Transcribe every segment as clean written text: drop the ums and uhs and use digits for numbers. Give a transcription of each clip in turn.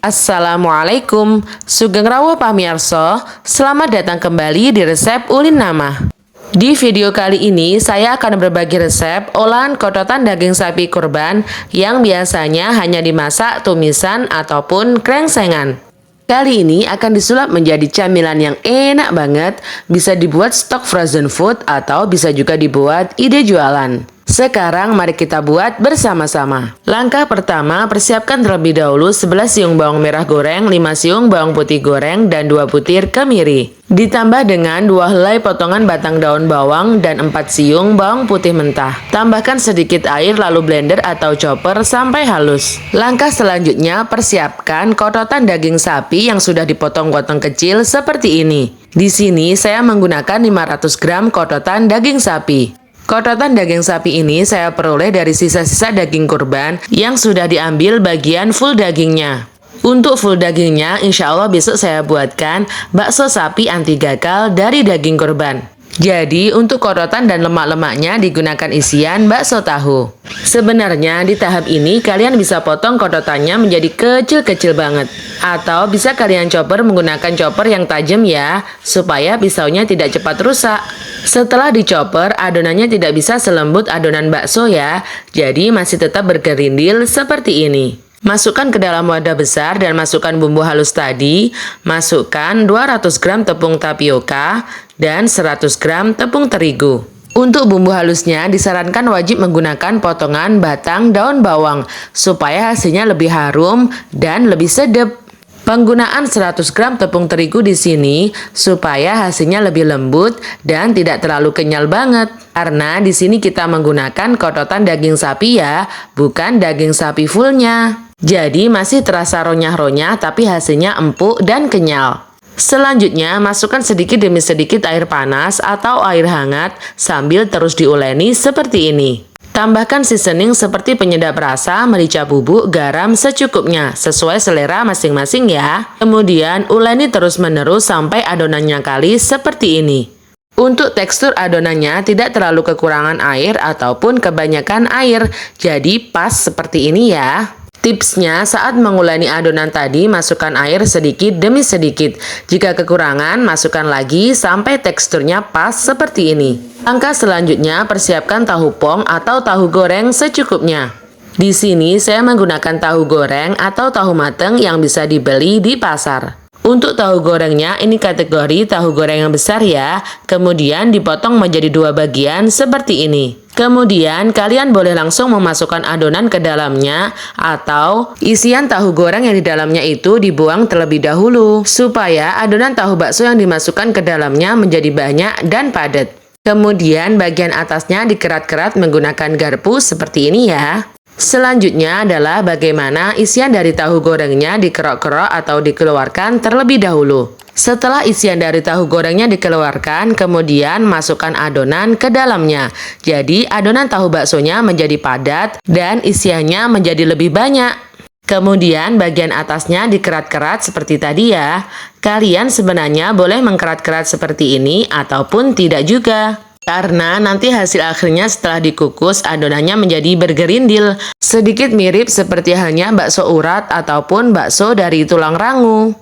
Assalamualaikum, Sugeng Rawuh pamirsa. Selamat datang kembali di resep Ulin Nama. Di video kali ini saya akan berbagi resep olahan kototan daging sapi kurban yang biasanya hanya dimasak tumisan ataupun krengsengan. Kali ini akan disulap menjadi camilan yang enak banget, bisa dibuat stok frozen food atau bisa juga dibuat ide jualan. Sekarang mari kita buat bersama-sama. Langkah pertama, persiapkan terlebih dahulu 11 siung bawang merah goreng, 5 siung bawang putih goreng, dan 2 butir kemiri. Ditambah dengan 2 helai potongan batang daun bawang dan 4 siung bawang putih mentah. Tambahkan sedikit air lalu blender atau chopper sampai halus. Langkah selanjutnya, persiapkan kototan daging sapi yang sudah dipotong-potong kecil seperti ini. Di sini saya menggunakan 500 gram kototan daging sapi. Kototan daging sapi ini saya peroleh dari sisa-sisa daging kurban yang sudah diambil bagian full dagingnya. Untuk full dagingnya, insya Allah besok saya buatkan bakso sapi anti gagal dari daging kurban. Jadi untuk kototan dan lemak-lemaknya digunakan isian bakso tahu. Sebenarnya di tahap ini kalian bisa potong kototannya menjadi kecil-kecil banget. Atau bisa kalian chopper menggunakan chopper yang tajam ya, supaya pisaunya tidak cepat rusak. Setelah dichopper, adonannya tidak bisa selembut adonan bakso ya, jadi masih tetap bergerindil seperti ini. Masukkan ke dalam wadah besar dan masukkan bumbu halus tadi. Masukkan 200 gram tepung tapioka dan 100 gram tepung terigu. Untuk bumbu halusnya disarankan wajib menggunakan potongan batang daun bawang supaya hasilnya lebih harum dan lebih sedap. Penggunaan 100 gram tepung terigu di sini supaya hasilnya lebih lembut dan tidak terlalu kenyal banget. Karena di sini kita menggunakan kototan daging sapi ya, bukan daging sapi fullnya. Jadi masih terasa ronyah-ronyah tapi hasilnya empuk dan kenyal. Selanjutnya masukkan sedikit demi sedikit air panas atau air hangat sambil terus diuleni seperti ini. Tambahkan seasoning seperti penyedap rasa, merica bubuk, garam secukupnya, sesuai selera masing-masing ya. Kemudian uleni terus-menerus sampai adonannya kali seperti ini. Untuk tekstur adonannya tidak terlalu kekurangan air ataupun kebanyakan air, jadi pas seperti ini ya. Tipsnya, saat menguleni adonan tadi, masukkan air sedikit demi sedikit. Jika kekurangan, masukkan lagi sampai teksturnya pas seperti ini. Langkah selanjutnya, persiapkan tahu pong atau tahu goreng secukupnya. Di sini saya menggunakan tahu goreng atau tahu mateng yang bisa dibeli di pasar. Untuk tahu gorengnya, ini kategori tahu goreng yang besar ya, kemudian dipotong menjadi 2 bagian seperti ini. Kemudian kalian boleh langsung memasukkan adonan ke dalamnya atau isian tahu goreng yang di dalamnya itu dibuang terlebih dahulu supaya adonan tahu bakso yang dimasukkan ke dalamnya menjadi banyak dan padat. Kemudian bagian atasnya dikerat-kerat menggunakan garpu seperti ini ya. Selanjutnya adalah bagaimana isian dari tahu gorengnya dikerok-kerok atau dikeluarkan terlebih dahulu. Setelah isian dari tahu gorengnya dikeluarkan, kemudian masukkan adonan ke dalamnya. Jadi adonan tahu baksonya menjadi padat dan isiannya menjadi lebih banyak. Kemudian bagian atasnya dikerat-kerat seperti tadi ya. Kalian sebenarnya boleh mengkerat-kerat seperti ini ataupun tidak juga. Karena nanti hasil akhirnya setelah dikukus adonannya menjadi bergerindil. Sedikit mirip seperti halnya bakso urat ataupun bakso dari tulang rangu.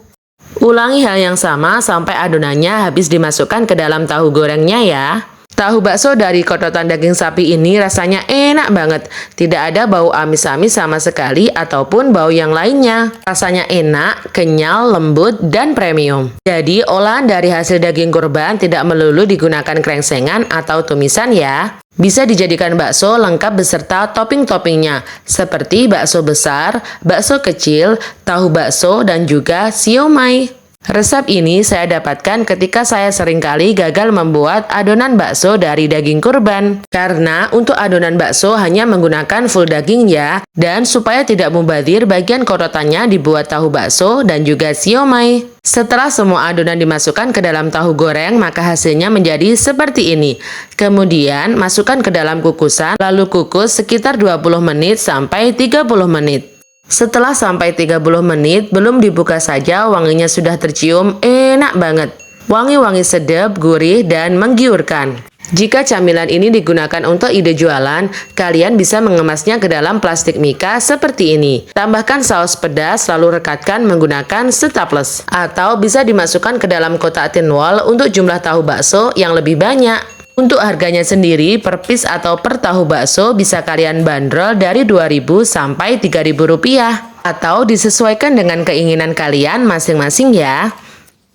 Ulangi hal yang sama sampai adonannya habis dimasukkan ke dalam tahu gorengnya ya. Tahu bakso dari kototan daging sapi ini rasanya enak banget. Tidak ada bau amis-amis sama sekali ataupun bau yang lainnya. Rasanya enak, kenyal, lembut, dan premium. Jadi olahan dari hasil daging kurban tidak melulu digunakan krengsengan atau tumisan ya. Bisa dijadikan bakso lengkap beserta topping-toppingnya seperti bakso besar, bakso kecil, tahu bakso, dan juga siomay. Resep ini saya dapatkan ketika saya seringkali gagal membuat adonan bakso dari daging kurban. Karena untuk adonan bakso hanya menggunakan full daging ya, dan supaya tidak mubazir bagian kototannya dibuat tahu bakso dan juga siomay. Setelah semua adonan dimasukkan ke dalam tahu goreng, maka hasilnya menjadi seperti ini. Kemudian masukkan ke dalam kukusan, lalu kukus sekitar 20 menit sampai 30 menit. Setelah sampai 30 menit, belum dibuka saja wanginya sudah tercium enak banget. Wangi-wangi sedap, gurih, dan menggiurkan. Jika camilan ini digunakan untuk ide jualan, kalian bisa mengemasnya ke dalam plastik mika seperti ini. Tambahkan saus pedas lalu rekatkan menggunakan staples. Atau bisa dimasukkan ke dalam kotak tinwall untuk jumlah tahu bakso yang lebih banyak. Untuk harganya sendiri, per piece atau per tahu bakso bisa kalian bandrol dari Rp2.000 sampai Rp3.000. Atau disesuaikan dengan keinginan kalian masing-masing ya.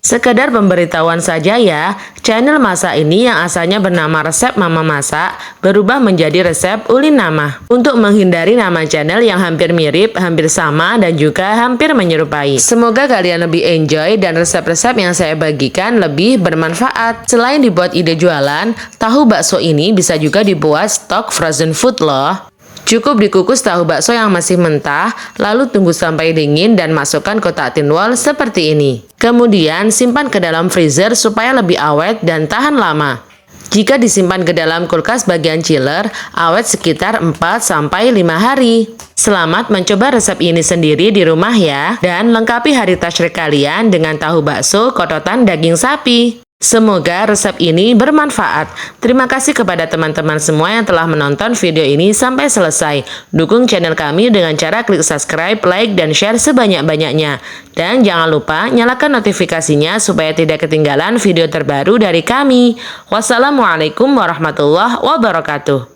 Sekedar pemberitahuan saja ya, channel masak ini yang asalnya bernama Resep Mama Masak berubah menjadi Resep Ulin Nama. Untuk menghindari nama channel yang hampir mirip, hampir sama, dan juga hampir menyerupai. Semoga kalian lebih enjoy dan resep-resep yang saya bagikan lebih bermanfaat. Selain dibuat ide jualan, tahu bakso ini bisa juga dibuat stok frozen food loh. Cukup dikukus tahu bakso yang masih mentah, lalu tunggu sampai dingin dan masukkan kotak tinwall seperti ini. Kemudian simpan ke dalam freezer supaya lebih awet dan tahan lama. Jika disimpan ke dalam kulkas bagian chiller, awet sekitar 4-5 hari. Selamat mencoba resep ini sendiri di rumah ya, dan lengkapi hari tasyrik kalian dengan tahu bakso kototan daging sapi. Semoga resep ini bermanfaat. Terima kasih kepada teman-teman semua yang telah menonton video ini sampai selesai. Dukung channel kami dengan cara klik subscribe, like, dan share sebanyak-banyaknya. Dan jangan lupa nyalakan notifikasinya supaya tidak ketinggalan video terbaru dari kami. Wassalamualaikum warahmatullahi wabarakatuh.